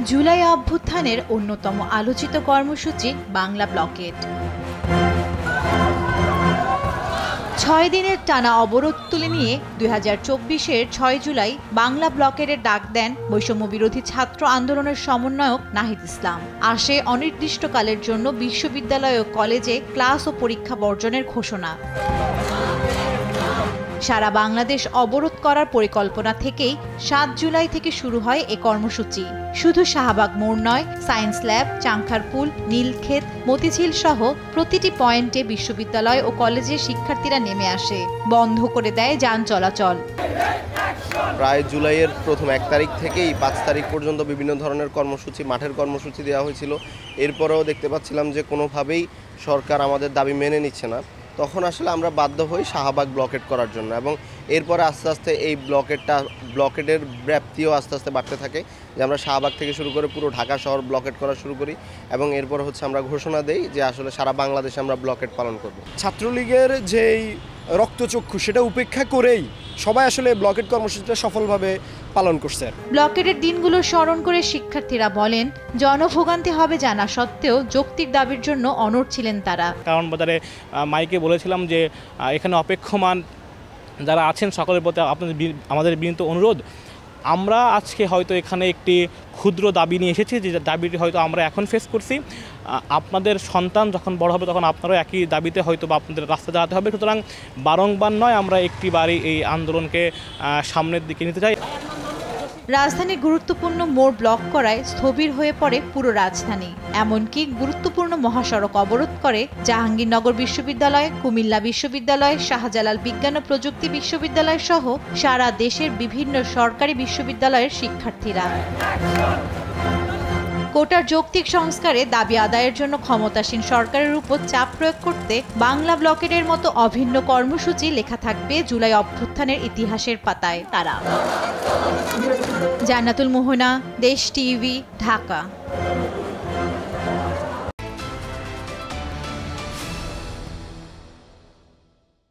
জুলাই অভ্যুত্থানের অন্যতম আলোচিত কর্মসূচি বাংলা ব্লকেড। ৬ দিনের টানা অবরোধ তুলে নিয়ে ২০২৪-এর ৬ জুলাই বাংলা ব্লকেডের ডাক দেন বৈষম্য বিরোধী ছাত্র আন্দোলনের সমন্বয়ক নাহিদ ইসলাম। আসে অনির্দিষ্টকালের জন্য বিশ্ববিদ্যালয় ও কলেজে ক্লাস ও পরীক্ষা বর্জনের ঘোষণা। সারা বাংলাদেশ অবরোধ করার পরিকল্পনা থেকেই ৭ জুলাই থেকে শুরু হয় এ কর্মসূচি। শুধু শাহবাগ মোড় নয়, সায়েন্স ল্যাব, চাংখারপুল, নীলক্ষেত, মতিঝিল সহ প্রতিটি পয়েন্টে বিশ্ববিদ্যালয় ও কলেজের শিক্ষার্থীরা নেমে আসে, বন্ধ করে দেয় যান চলাচল। প্রায় জুলাইয়ের প্রথম ১ তারিখ থেকেই ৫ তারিখ পর্যন্ত বিভিন্ন ধরনের কর্মসূচি, মাঠের কর্মসূচি দেওয়া হয়েছিল। এরপরেও দেখতে পাচ্ছিলাম যে কোনোভাবেই সরকার আমাদের দাবি মেনে নিচ্ছে না। তখন আসলে আমরা বাধ্য হই শাহবাগ ব্লকেড করার জন্য, এবং এরপরে আস্তে আস্তে এই ব্লকেডের ব্যাপ্তিও আস্তে আস্তে বাড়তে থাকে, যে আমরা শাহবাগ থেকে শুরু করে পুরো ঢাকা শহর ব্লকেড করা শুরু করি, এবং এরপর আমরা ঘোষণা দেই যে আসলে সারা বাংলাদেশে আমরা ব্লকেড পালন করব। ছাত্রলীগের যেই রক্তচক্ষু সেটা উপেক্ষা করেই সবাই আসলে ব্লকেড কর্মসূচিটা সফলভাবে পালন করছে। ব্লকেডের দিনগুলো স্মরণ করে শিক্ষার্থীরা বলেন, জনভোগান্তি হবে জানা সত্ত্বেও যৌক্তিক দাবির জন্য অনড় ছিলেন তারা। কারণ বাজারে মাইকে বলেছিলাম যে এখানে অপেক্ষমান যারা আছেন সকলের প্রতি আমাদের বিনীত অনুরোধ, আমরা আজকে হয়তো এখানে একটি ক্ষুদ্র দাবি নিয়ে এসেছি, যে দাবিটি হয়তো আমরা এখন ফেস করছি। আপনাদের সন্তান যখন বড় হবে তখন আপনারাও একই দাবিতে হয়তো বা আপনাদের রাস্তা দাঁড়াতে হবে। সুতরাং বারংবার নয়, আমরা একটিবারই এই আন্দোলনকে সামনের দিকে নিতে চাই। রাজধানীর গুরুত্বপূর্ণ মোড় ব্লক করায় স্থবির হয়ে পড়ে পুরো রাজধানী। এমনকি গুরুত্বপূর্ণ মহাসড়ক অবরোধ করে জাহাঙ্গীরনগর বিশ্ববিদ্যালয়, কুমিল্লা বিশ্ববিদ্যালয়, শাহজালাল বিজ্ঞান ও প্রযুক্তি বিশ্ববিদ্যালয় সহ সারা দেশের বিভিন্ন সরকারি বিশ্ববিদ্যালয়ের শিক্ষার্থীরা। কোটার যৌক্তিক সংস্কারে দাবি আদায়ের জন্য ক্ষমতাসীন সরকারের উপর চাপ প্রয়োগ করতে বাংলা ব্লকেডের মতো অভিন্ন কর্মসূচি লেখা থাকবে জুলাই অভ্যুত্থানের ইতিহাসের পাতায়। তারা জান্নাতুল মোহনা, দেশ টিভি, ঢাকা।